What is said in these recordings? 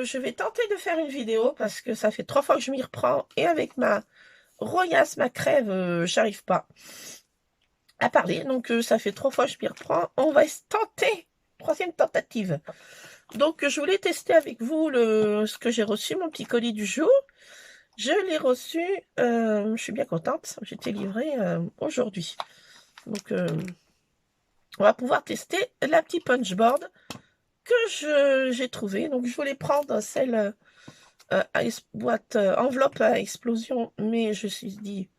je vais tenter de faire une vidéo parce que ça fait 3 fois que je m'y reprends et avec ma royasse, ma crève, j'arrive pas à parler. Donc ça fait 3 fois que je m'y reprends. On va tenter, 3e tentative. Donc je voulais tester avec vous ce que j'ai reçu, mon petit colis du jour. Je l'ai reçu, je suis bien contente, j'étais livrée aujourd'hui. Donc on va pouvoir tester la petite punchboard que j'ai trouvée. Donc je voulais prendre celle boîte enveloppe à explosion, mais je me suis dit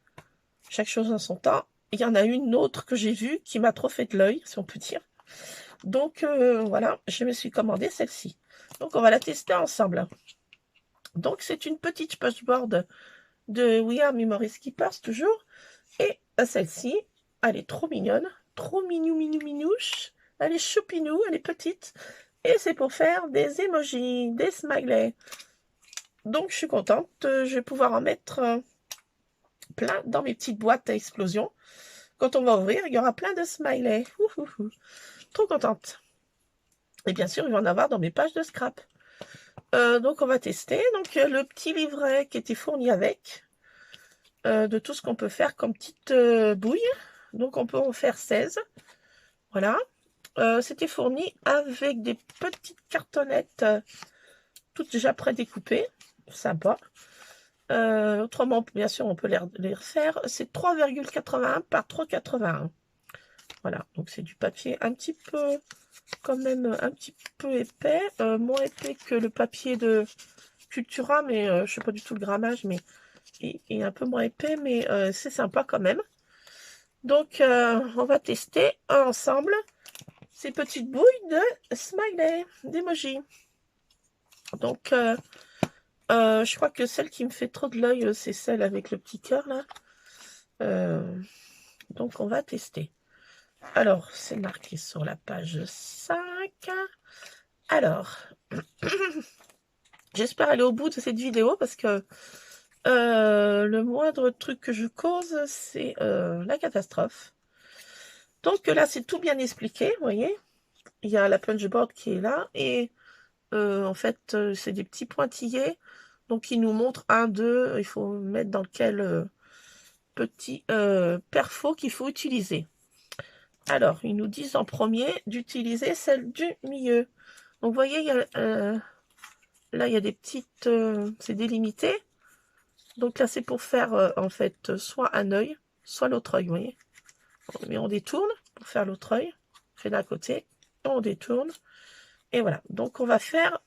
chaque chose en son temps. Il y en a une autre que j'ai vue qui m'a trop fait de l'œil, si on peut dire. Donc voilà, je me suis commandé celle-ci. Donc on va la tester ensemble. Donc c'est une petite punchboard de We Are Memory Keepers toujours. Et celle-ci, elle est trop mignonne, trop minouche. Elle est choupinou, elle est petite. Et c'est pour faire des emojis, des smileys. Donc je suis contente, je vais pouvoir en mettre plein dans mes petites boîtes à explosion. Quand on va ouvrir, il y aura plein de smileys. Trop contente. Et bien sûr, il va en avoir dans mes pages de scrap. Donc on va tester. Donc le petit livret qui était fourni avec, de tout ce qu'on peut faire comme petite bouille. Donc on peut en faire 16. Voilà. C'était fourni avec des petites cartonnettes toutes déjà prédécoupées. Sympa. Autrement, bien sûr, on peut les refaire. C'est 3,81 par 3,81. Voilà, donc c'est du papier un petit peu, quand même, un petit peu épais. Moins épais que le papier de Cultura, mais je sais pas du tout le grammage, mais il est un peu moins épais, mais c'est sympa quand même. Donc, on va tester ensemble ces petites bouilles de smiley, d'emoji. Donc, je crois que celle qui me fait trop de l'œil, c'est celle avec le petit cœur, là. Donc, on va tester. Alors, c'est marqué sur la page 5. Alors, j'espère aller au bout de cette vidéo parce que le moindre truc que je cause, c'est la catastrophe. Donc là, c'est tout bien expliqué, vous voyez. Il y a la punchboard qui est là et en fait, c'est des petits pointillés. Donc, il nous montre 1, 2, il faut mettre dans quel petit perfo qu'il faut utiliser. Alors, ils nous disent en premier d'utiliser celle du milieu. Donc, vous voyez, là, il y a des petites... c'est délimité. Donc là, c'est pour faire, en fait, soit un œil, soit l'autre œil, vous voyez. Mais on détourne pour faire l'autre œil. On fait d'un côté, on détourne. Et voilà. Donc, on va faire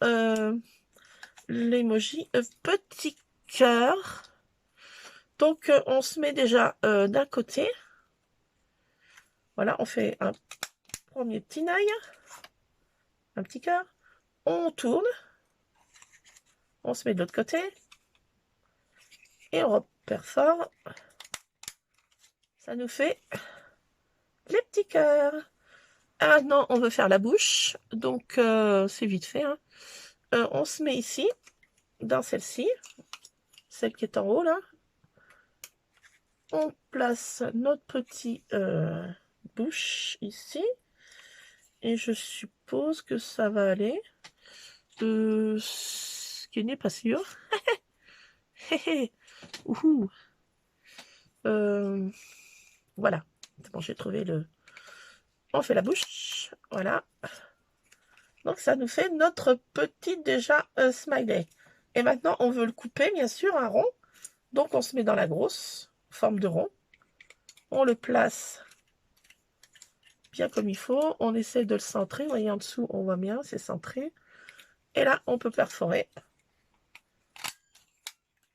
l'emoji petit cœur. Donc, on se met déjà d'un côté. Voilà, on fait un premier petit œil, un petit cœur. On tourne. On se met de l'autre côté. Et on repère fort. Ça nous fait les petits cœurs. Ah, maintenant, on veut faire la bouche. Donc, c'est vite fait. Hein. On se met ici, dans celle-ci. Celle qui est en haut, là. On place notre petit bouche ici. Et je suppose que ça va aller. Ce qui n'est pas sûr. Voilà. C'est bon, j'ai trouvé le... On fait la bouche. Voilà. Donc, ça nous fait notre petit, déjà, smiley. Et maintenant, on veut le couper, bien sûr, un rond. Donc, on se met dans la grosse forme de rond. On le place bien comme il faut. On essaie de le centrer. Vous voyez, en dessous, on voit bien, c'est centré. Et là, on peut perforer.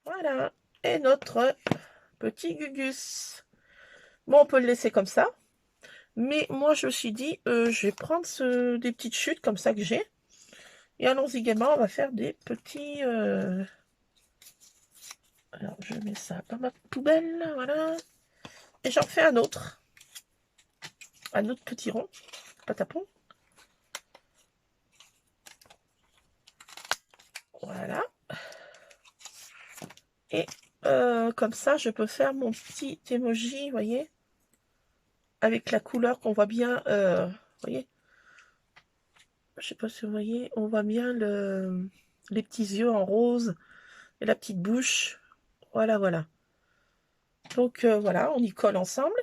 Voilà. Et notre petit gugus. Bon, on peut le laisser comme ça. Mais moi, je me suis dit, je vais prendre des petites chutes comme ça que j'ai. Et allons-y gaiement, on va faire des petits... Alors, je mets ça dans ma poubelle, voilà. Et j'en fais un autre petit rond, patapon. Voilà. Et comme ça, je peux faire mon petit emoji, vous voyez, avec la couleur qu'on voit bien, vous voyez. Je sais pas si vous voyez, on voit bien les petits yeux en rose et la petite bouche. Voilà, voilà. Donc voilà, on y colle ensemble.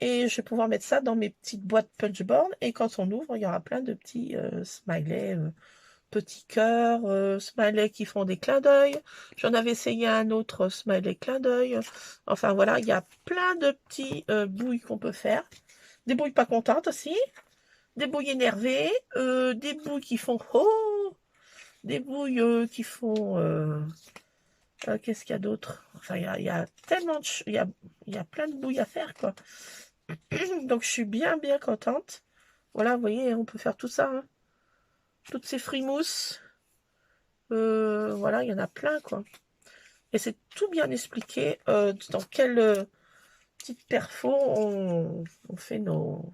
Et je vais pouvoir mettre ça dans mes petites boîtes punchboard. Et quand on ouvre, il y aura plein de petits smileys, petits cœurs, smileys qui font des clins d'œil. J'en avais essayé un autre smiley clin d'œil. Enfin voilà, il y a plein de petits bouilles qu'on peut faire. Des bouilles pas contentes aussi. Des bouilles énervées. Des bouilles qui font oh. Des bouilles qui font... qu'est-ce qu'il y a d'autre? Enfin, il y a tellement de... Il y a plein de bouilles à faire, quoi. Donc, je suis bien, bien contente. Voilà, vous voyez, on peut faire tout ça. Hein. Toutes ces frimousses. Voilà, il y en a plein, quoi. Et c'est tout bien expliqué dans quelle petite perfo on fait nos...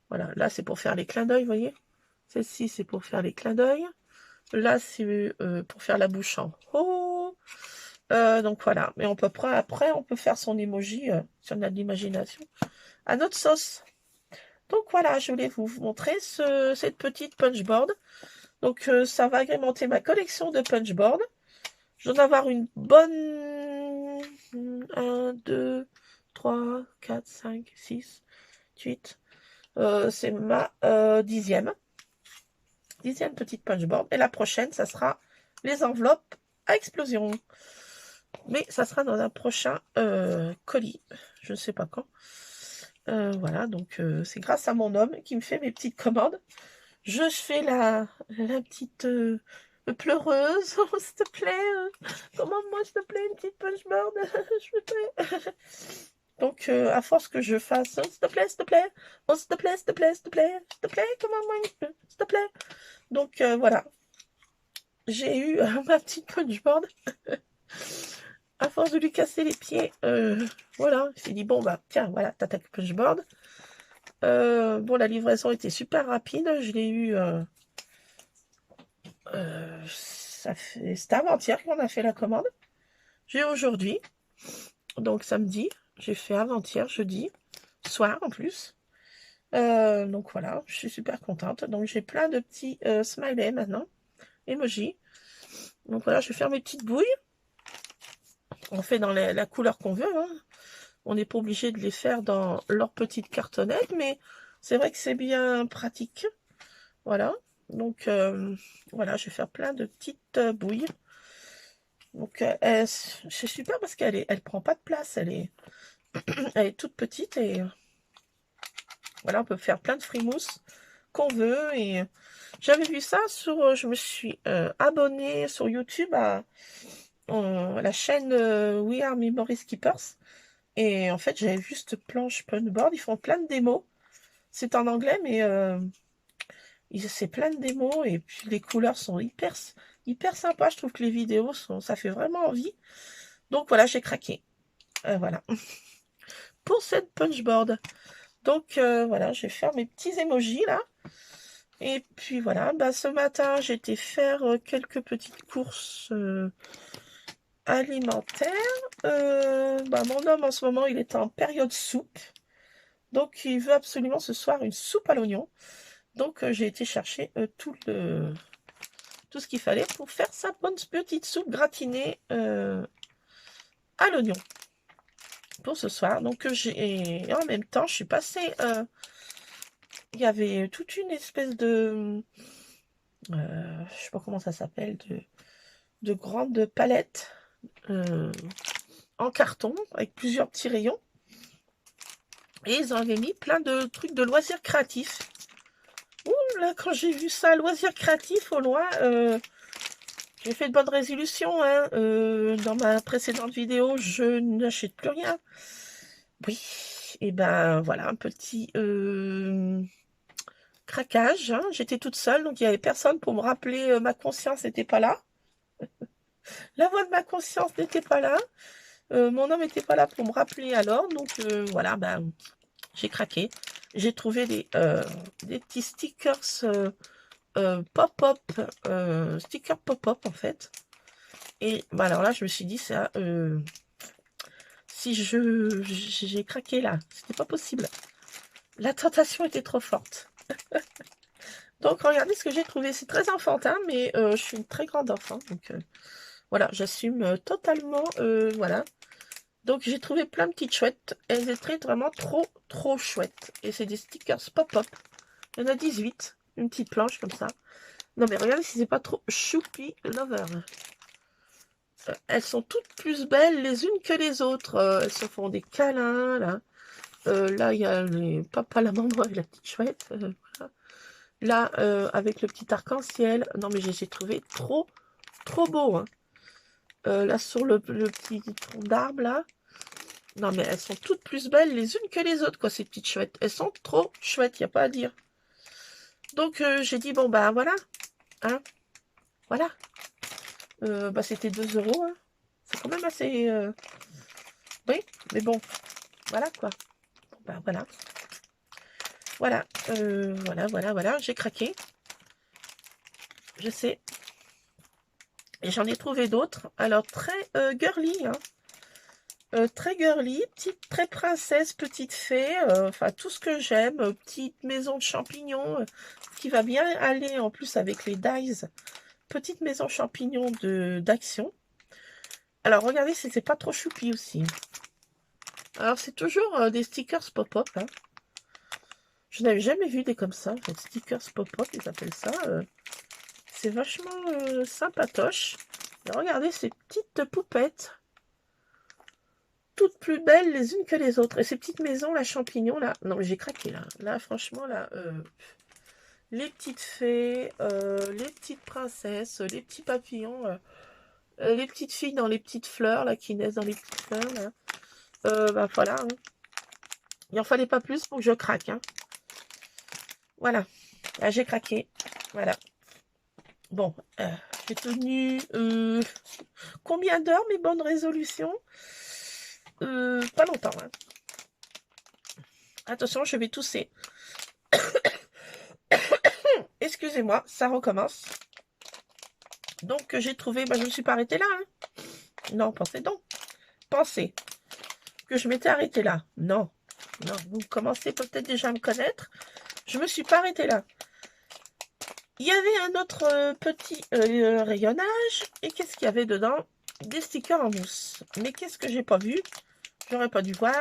Voilà, là, c'est pour faire les clins d'œil, vous voyez. Celle-ci, c'est pour faire les clins d'œil. Là, c'est pour faire la bouche en haut. Donc voilà, mais on peut après, on peut faire son emoji si on a de l'imagination à notre sauce. Donc voilà, je voulais vous montrer cette petite punchboard. Donc ça va agrémenter ma collection de punchboard. Je dois en avoir une bonne 1, 2, 3, 4, 5, 6, 8. C'est ma dixième petite punchboard. Et la prochaine, ça sera les enveloppes à explosion. Mais ça sera dans un prochain colis. Je ne sais pas quand. Voilà, donc c'est grâce à mon homme qui me fait mes petites commandes. Je fais la petite pleureuse. Oh, s'il te plaît, commande-moi, s'il te plaît, une petite punchboard. Je te plaît. Donc, à force que je fasse, oh, s'il te plaît, s'il te plaît, oh, s'il te plaît, s'il te plaît, s'il te plaît, s'il te plaît, commande-moi une, s'il te plaît. Donc, voilà. J'ai eu ma petite punchboard. À force de lui casser les pieds, voilà, il s'est dit, bon, bah, tiens, voilà, t'as ta punchboard. Bon, la livraison était super rapide. Je l'ai eu, c'était avant-hier qu'on a fait la commande. J'ai aujourd'hui, donc samedi, j'ai fait avant-hier, jeudi, soir en plus. Donc voilà, je suis super contente. Donc j'ai plein de petits smileys maintenant, emoji. Donc voilà, je vais faire mes petites bouilles. On fait dans la couleur qu'on veut. Hein. On n'est pas obligé de les faire dans leur petite cartonnette, mais c'est vrai que c'est bien pratique. Voilà. Donc, voilà, je vais faire plein de petites bouilles. Donc, c'est super parce elle prend pas de place. Elle est toute petite et voilà, on peut faire plein de frimousse qu'on veut. Et j'avais vu ça je me suis abonnée sur YouTube à la chaîne We Are Memory Keepers. Et en fait, j'avais vu cette planche punchboard. Ils font plein de démos. C'est en anglais, mais c'est plein de démos. Et puis les couleurs sont hyper sympas. Je trouve que les vidéos ça fait vraiment envie. Donc voilà, j'ai craqué. Voilà. Pour cette punchboard. Donc voilà, je vais faire mes petits emojis là. Et puis voilà, bah, ce matin, j'ai été faire quelques petites courses alimentaires. Bah, mon homme, en ce moment, il est en période soupe. Donc, il veut absolument ce soir une soupe à l'oignon. Donc, j'ai été chercher tout ce qu'il fallait pour faire sa bonne petite soupe gratinée à l'oignon pour ce soir. Donc, en même temps, je suis passée... il y avait toute une espèce de... je sais pas comment ça s'appelle, de grandes palettes en carton avec plusieurs petits rayons. Et ils en avaient mis plein de trucs de loisirs créatifs. Ouh là, quand j'ai vu ça, loisirs créatifs au loin, j'ai fait de bonnes résolutions. Hein. Dans ma précédente vidéo, je n'achète plus rien. Oui, et ben voilà, un petit craquage. Hein. J'étais toute seule, donc il n'y avait personne pour me rappeler. Ma conscience n'était pas là. La voix de ma conscience n'était pas là. Mon homme n'était pas là pour me rappeler alors. Donc voilà, ben, j'ai craqué. J'ai trouvé des petits stickers pop-up, stickers pop-up en fait. Et bah, alors là, je me suis dit, ça, si j'ai craqué là, c'était pas possible. La tentation était trop forte. Donc, regardez ce que j'ai trouvé. C'est très enfantin, mais je suis une très grande enfant. Donc, voilà, j'assume totalement. Voilà. Donc, j'ai trouvé plein de petites chouettes. Elles étaient vraiment trop, trop chouettes. Et c'est des stickers pop-up. Il y en a 18. Une petite planche comme ça. Non, mais regardez si c'est pas trop choupi lover. Elles sont toutes plus belles les unes que les autres. Elles se font des câlins, là. Là, il y a les papa, la maman et la petite chouette. Voilà. Là, avec le petit arc-en-ciel. Non, mais j'ai trouvé trop, trop beau. Hein. Là, sur le petit tronc d'arbre, là. Non, mais elles sont toutes plus belles les unes que les autres, quoi, ces petites chouettes. Elles sont trop chouettes, il n'y a pas à dire. Donc, j'ai dit, bon, bah, voilà. Hein, voilà. Bah, c'était 2 euros. Hein. C'est quand même assez... Oui, mais bon, voilà, quoi. Bon, bah, voilà. Voilà, voilà. J'ai craqué. Je sais. Et j'en ai trouvé d'autres. Alors, très girly, hein. Très girly, petite, très princesse, petite fée, enfin tout ce que j'aime, petite maison de champignons, qui va bien aller en plus avec les dies, petite maison champignons d'action. Alors regardez si c'est pas trop choupi aussi. Alors c'est toujours des stickers pop-up. Hein. Je n'avais jamais vu des comme ça, en fait, stickers pop-up, ils appellent ça. C'est vachement sympatoche. Et regardez ces petites poupettes. Toutes plus belles les unes que les autres. Et ces petites maisons, là, champignons, là. Non, mais j'ai craqué, là. Là, franchement, là, les petites fées, les petites princesses, les petits papillons, les petites filles dans les petites fleurs, là, qui naissent dans les petites fleurs, là. Bah, voilà. Hein. Il en fallait pas plus pour que je craque, hein. Voilà. Là, j'ai craqué. Voilà. Bon, j'ai tenu combien d'heures mes bonnes résolutions? Pas longtemps, hein. Attention, je vais tousser. Excusez-moi, ça recommence. Donc, j'ai trouvé... Bah, je ne me suis pas arrêtée là. Hein. Non, pensez donc. Pensez que je m'étais arrêtée là. Non. Non, vous commencez peut-être déjà à me connaître. Je ne me suis pas arrêtée là. Il y avait un autre petit rayonnage. Et qu'est-ce qu'il y avait dedans? Des stickers en mousse. Mais qu'est-ce que j'ai pas vu? J'aurais pas dû voir.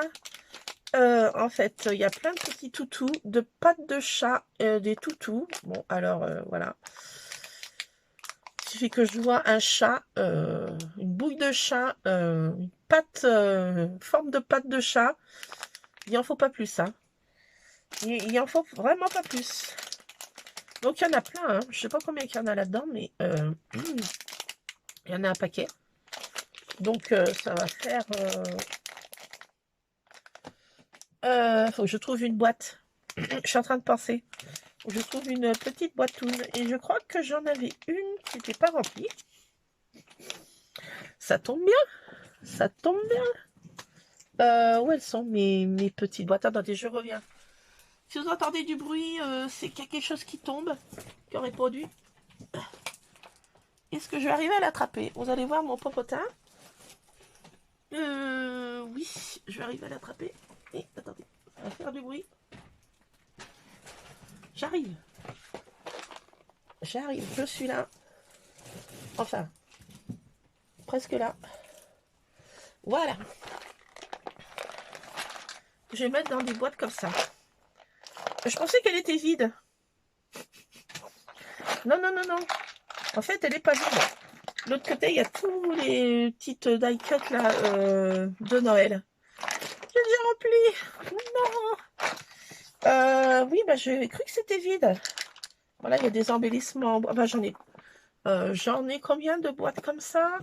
En fait, il y a plein de petits toutous, de pattes de chat, des toutous. Bon, alors, voilà. Il suffit que je vois un chat, une bouille de chat, une patte, forme de patte de chat. Il en faut pas plus, hein. Il en faut vraiment pas plus. Donc, il y en a plein, hein. Je sais pas combien il y en a là-dedans, mais il y en a un paquet. Donc, ça va faire... faut que je trouve une boîte. Je suis en train de penser. Je trouve une petite boîtoune. Et je crois que j'en avais une qui n'était pas remplie. Ça tombe bien. Ça tombe bien. Où elles sont mes petites boîtes? Attendez, je reviens. Si vous entendez du bruit, c'est qu'il y a quelque chose qui tombe, qui aurait produit. Est-ce que je vais arriver à l'attraper? Vous allez voir mon popotin. Oui, je vais arriver à l'attraper. Et attendez, ça va faire du bruit. J'arrive. J'arrive, je suis là. Enfin, presque là. Voilà. Je vais mettre dans des boîtes comme ça. Je pensais qu'elle était vide. Non, non, non, non. En fait, elle n'est pas vide. De l'autre côté, il y a tous les petites die cuts là, de Noël. J'ai déjà rempli. Non. Oui, bah, j'ai cru que c'était vide. Voilà, il y a des embellissements. Bah, j'en ai combien de boîtes comme ça?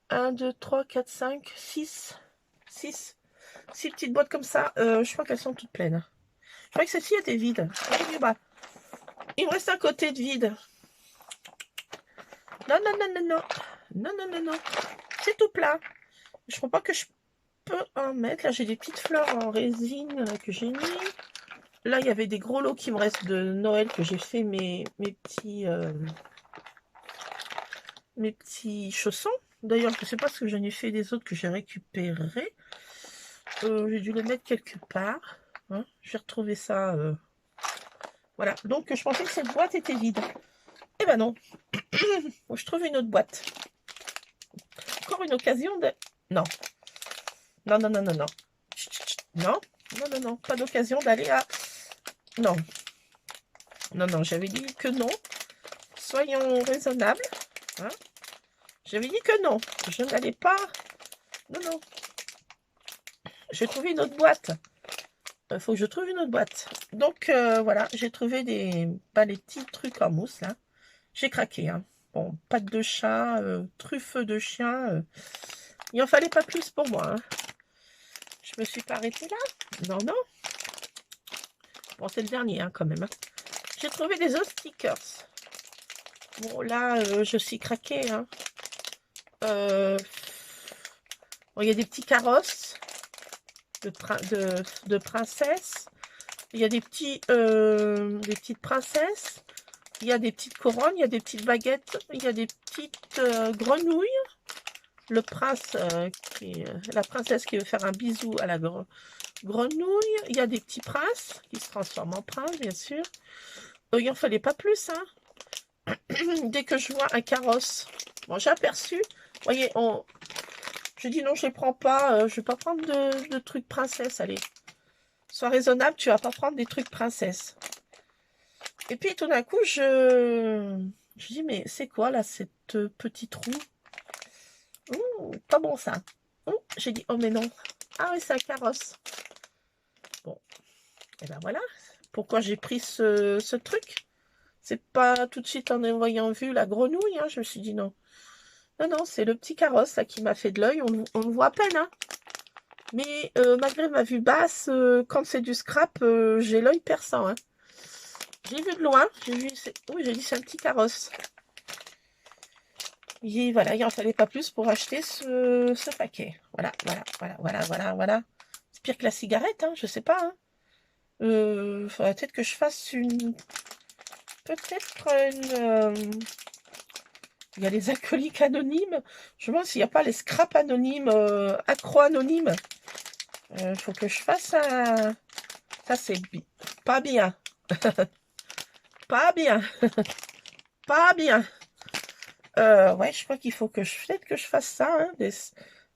1, 2, 3, 4, 5, 6. 6 petites boîtes comme ça. Je crois qu'elles sont toutes pleines. Je crois que celle-ci était vide. Bah, il me reste un côté de vide. Non, non, non, non, non. Non, non, non, non. C'est tout plat. Je crois pas que je peux en mettre. Là, j'ai des petites fleurs en résine que j'ai mis. Là, il y avait des gros lots qui me restent de Noël que j'ai fait mes petits chaussons. D'ailleurs, je ne sais pas ce que j'en ai fait des autres que j'ai récupérés. J'ai dû les mettre quelque part. Hein. Je vais retrouver ça Voilà, donc je pensais que cette boîte était vide. Eh ben non. Faut que je trouve une autre boîte. Encore une occasion de... Non. Non, non, non, non, non. Chut, chut, chut. Non, non, non, non. Pas d'occasion d'aller à... Non. Non, non, j'avais dit que non. Soyons raisonnables. Hein. J'avais dit que non. Je n'allais pas... Non, non. J'ai trouvé une autre boîte. Il faut que je trouve une autre boîte. Donc, voilà. J'ai trouvé des... Bah, les petits trucs en mousse, là. J'ai craqué, hein. Bon, pâte de chat, truffe de chien. Il n'en fallait pas plus pour moi, hein. Je me suis pas arrêtée là. Non, non. Bon, c'est le dernier, hein, quand même. Hein. J'ai trouvé des autres stickers. Bon, là, je suis craquée, hein. Bon, il y a des petits carrosses de princesses. Il y a des petites princesses. Il y a des petites couronnes. Il y a des petites baguettes. Il y a des petites grenouilles. Le prince, la princesse qui veut faire un bisou à la grenouille. Il y a des petits princes qui se transforment en prince, bien sûr. Il n'en fallait pas plus, hein. Dès que je vois un carrosse, bon, j'ai aperçu. Vous voyez, je dis non, je ne les prends pas. Je ne vais pas prendre de trucs princesse. Allez, sois raisonnable, tu vas pas prendre des trucs princesse. Et puis tout d'un coup, je dis, mais c'est quoi là, cette petite roue? Pas bon ça. J'ai dit, oh mais non. Ah oui, c'est un carrosse. Bon, et ben voilà. Pourquoi j'ai pris ce truc? C'est pas tout de suite en ayant vu la grenouille, hein, je me suis dit non. Non, non, c'est le petit carrosse là qui m'a fait de l'œil. On le voit à peine, hein. Mais malgré ma vue basse, quand c'est du scrap, j'ai l'œil perçant, hein. J'ai vu de loin. Oui, j'ai dit c'est un petit carrosse. Et voilà, il n'en fallait pas plus pour acheter ce paquet. Voilà, voilà, voilà, voilà, voilà, voilà. C'est pire que la cigarette, hein, je sais pas. Hein. Faudrait peut-être que je fasse une... Peut-être une... Il y a les alcooliques anonymes. Je me demande s'il n'y a pas les scraps anonymes, accro anonymes. Il faut que je fasse un... Ça, c'est pas bien. Pas bien. Pas bien. Ouais, je crois qu'il faut que peut-être que je fasse ça. Hein,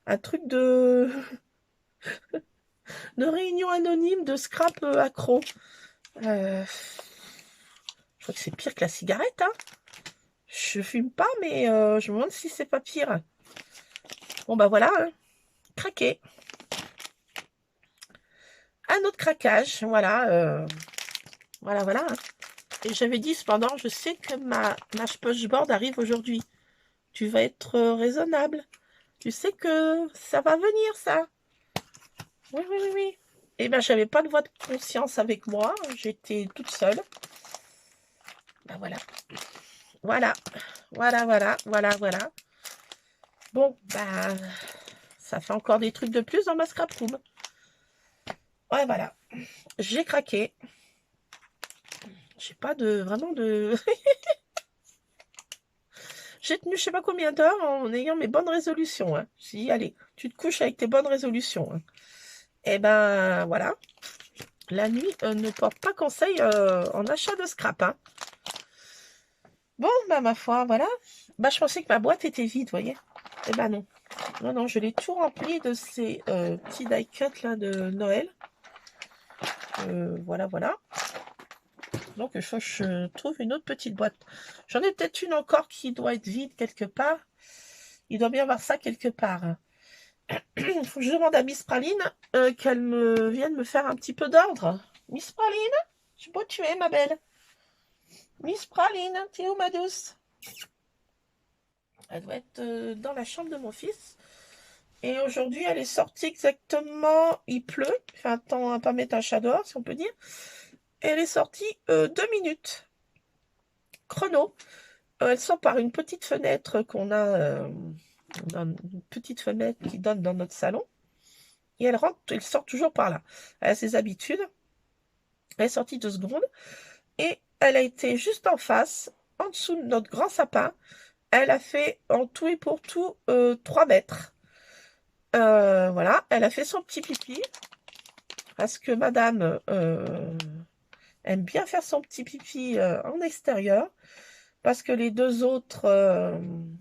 un truc de réunion anonyme de scrap accro. Je crois que c'est pire que la cigarette. Hein. Je fume pas, mais je me demande si c'est pas pire. Bon, bah voilà. Hein. Craqué. Un autre craquage. Voilà. Voilà, voilà. Hein. Et j'avais dit cependant, je sais que ma pushboard arrive aujourd'hui. Tu vas être raisonnable. Tu sais que ça va venir, ça. Oui, oui, oui, oui. Eh bien, j'avais pas de voix de conscience avec moi. J'étais toute seule. Ben voilà. Voilà. Voilà, voilà, voilà, voilà. Bon, ben, ça fait encore des trucs de plus dans ma scrap room. Ouais, voilà. J'ai craqué. J'ai pas vraiment de... J'ai tenu je sais pas combien d'heures en ayant mes bonnes résolutions. Hein. J'ai dit, allez, tu te couches avec tes bonnes résolutions. Hein. Et ben, voilà. La nuit ne porte pas conseil en achat de scrap. Hein. Bon, bah ma foi, voilà. Bah je pensais que ma boîte était vide, vous voyez. Eh ben non. Non, non, je l'ai tout rempli de ces petits die cuts là de Noël. Voilà, voilà. Donc il faut que je trouve une autre petite boîte. J'en ai peut-être une encore qui doit être vide quelque part. Il doit bien y avoir ça quelque part. Il faut que je demande à Miss Praline qu'elle vienne me faire un petit peu d'ordre. Miss Praline, je suis beau tuer, ma belle. Miss Praline, t'es où, ma douce? Elle doit être dans la chambre de mon fils. Et aujourd'hui, elle est sortie exactement... Il pleut. Il fait un temps à pas mettre un chat dehors, si on peut dire. Et elle est sortie 2 minutes. Chrono. Elle sort par une petite fenêtre qu'on a... une petite fenêtre qui donne dans notre salon. Et elle rentre, elle sort toujours par là. Elle a ses habitudes. Elle est sortie 2 secondes. Et elle a été juste en face, en dessous de notre grand sapin. Elle a fait en tout et pour tout 3 mètres. Voilà, elle a fait son petit pipi. Parce que madame aime bien faire son petit pipi en extérieur. Parce que les deux autres,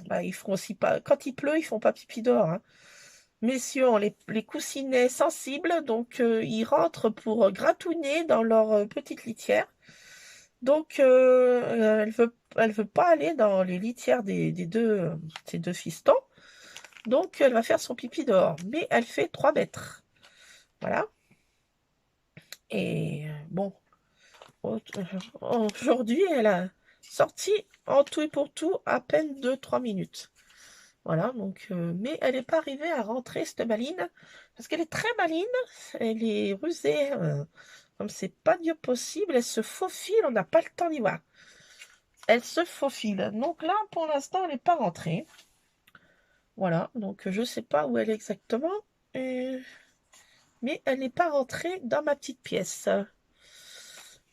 bah, ils font aussi pas. Quand il pleut, ils font pas pipi dehors, hein. Messieurs ont les coussinets sensibles, donc ils rentrent pour gratouiller dans leur petite litière. Donc elle veut pas aller dans les litières des deux, ces deux fistons. Donc elle va faire son pipi dehors. Mais elle fait 3 mètres. Voilà. Et bon, aujourd'hui, elle a sorti en tout et pour tout à peine 2-3 minutes. Voilà, donc, mais elle n'est pas arrivée à rentrer, cette maline, parce qu'elle est très maline, elle est rusée, comme c'est pas Dieu possible, elle se faufile, on n'a pas le temps d'y voir. Elle se faufile. Donc là, pour l'instant, elle n'est pas rentrée. Voilà, donc je ne sais pas où elle est exactement, mais elle n'est pas rentrée dans ma petite pièce.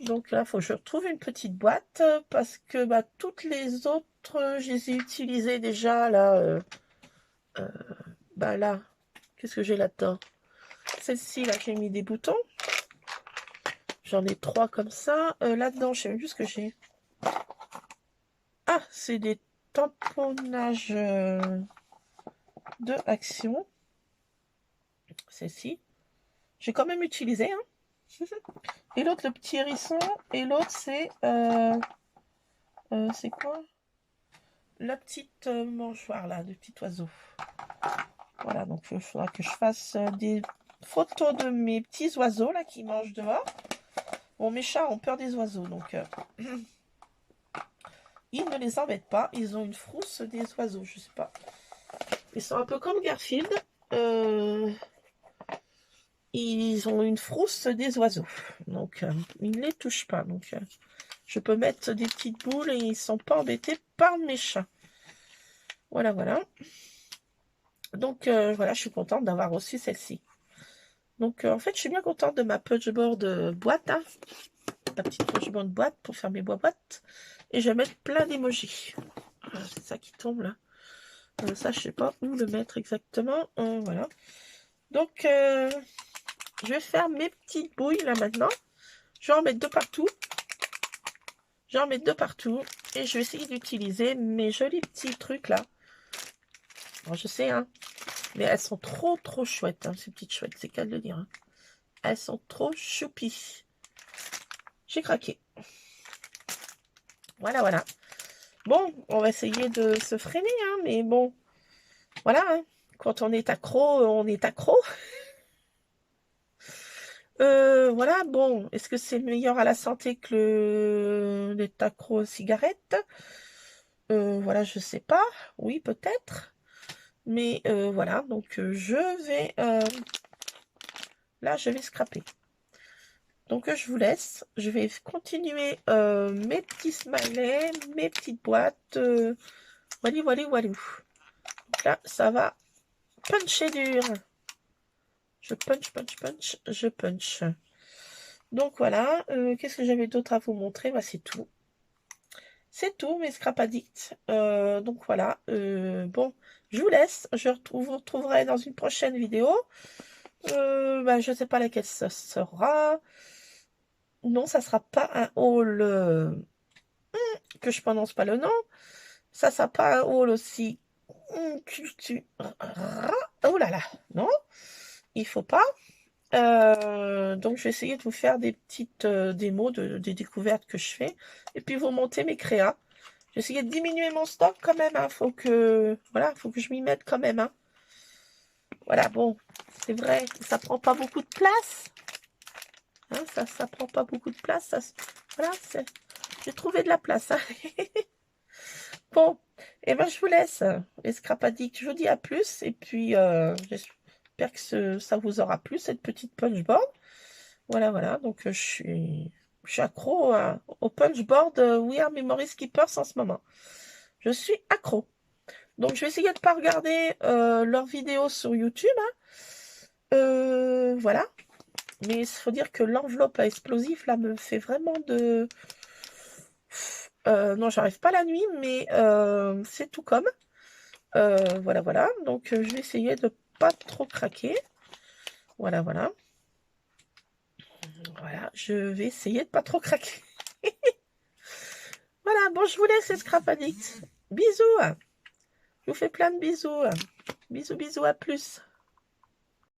Donc là, il faut que je retrouve une petite boîte, parce que bah, toutes les autres, je les ai utilisées déjà, là, bah là, qu'est-ce que j'ai là-dedans? Celle-ci, là, j'ai mis des boutons. J'en ai 3 comme ça. Là-dedans, je sais même plus ce que j'ai. Ah, c'est des tamponnages de Action. Celle-ci. J'ai quand même utilisé, hein. Et l'autre, le petit hérisson. Et l'autre, c'est quoi? La petite mangeoire, là, de petit oiseau. Voilà, donc il faudra que je fasse des photos de mes petits oiseaux, là, qui mangent dehors. Bon, mes chats ont peur des oiseaux, donc ils ne les embêtent pas. Ils ont une frousse des oiseaux, je sais pas. Ils sont un peu comme Garfield. Ils ont une frousse des oiseaux. Donc, ils ne les touchent pas. Donc, je peux mettre des petites boules et ils ne sont pas embêtés par mes chats. Voilà, voilà. Donc, voilà, je suis contente d'avoir reçu celle-ci. Donc, en fait, je suis bien contente de ma punchboard boîte. Hein. Ma petite punchboard boîte pour faire mes boîtes. Et je vais mettre plein d'émojis. C'est ça qui tombe là. Ça, je sais pas où le mettre exactement. Voilà. Donc, je vais faire mes petites bouilles là maintenant. Je vais en mettre 2 partout. Je vais en mettre 2 partout. Et je vais essayer d'utiliser mes jolis petits trucs là. Alors, je sais, hein. Mais elles sont trop chouettes, hein, ces petites chouettes. C'est qu'à le dire. Hein. Elles sont trop choupies. J'ai craqué. Voilà, voilà. Bon, on va essayer de se freiner, hein. Mais bon, voilà. Hein. Quand on est accro, on est accro. Voilà, bon, est-ce que c'est meilleur à la santé que d'être accro aux cigarettes? Voilà, je sais pas. Oui, peut-être. Mais voilà, donc je vais... là, je vais scraper. Donc je vous laisse. Je vais continuer mes petits smileys, mes petites boîtes. Voilà, voilà, voilà. Donc là, ça va puncher dur. Je punch, punch, punch, je punch. Donc voilà, qu'est-ce que j'avais d'autre à vous montrer? Bah, c'est tout. C'est tout, mes scrap addicts. Donc voilà, bon, je vous laisse. Vous retrouverai dans une prochaine vidéo. Bah, je ne sais pas laquelle ça sera. Non, ça sera pas un haul que je prononce pas le nom. Ça sera pas un haul aussi. Oh là là, non, il faut pas. Donc je vais essayer de vous faire des petites démos des découvertes que je fais et puis vous monter mes créas. J'ai essayé de diminuer mon stock quand même, hein. Faut que je m'y mette quand même, hein. Voilà, bon, c'est vrai, ça prend pas beaucoup de place. Hein, ça prend pas beaucoup de place. Voilà, j'ai trouvé de la place. Hein. Bon, et ben je vous laisse, les scrap addicts. Je vous dis à plus et puis j'espère que ça vous aura plu cette petite punchboard. Voilà, voilà. Donc je suis accro au punchboard We Are Memory Skippers en ce moment. Je suis accro. Donc je vais essayer de ne pas regarder leurs vidéos sur YouTube. Hein. Voilà. Mais il faut dire que l'enveloppe à explosif là me fait vraiment de... non, j'arrive pas la nuit, mais c'est tout comme. Voilà, voilà. Donc je vais essayer de pas trop craquer. Voilà, voilà. Voilà, je vais essayer de pas trop craquer. Voilà, bon, je vous laisse les Scrap Addicts. Bisous. Je vous fais plein de bisous. Bisous, bisous, à plus.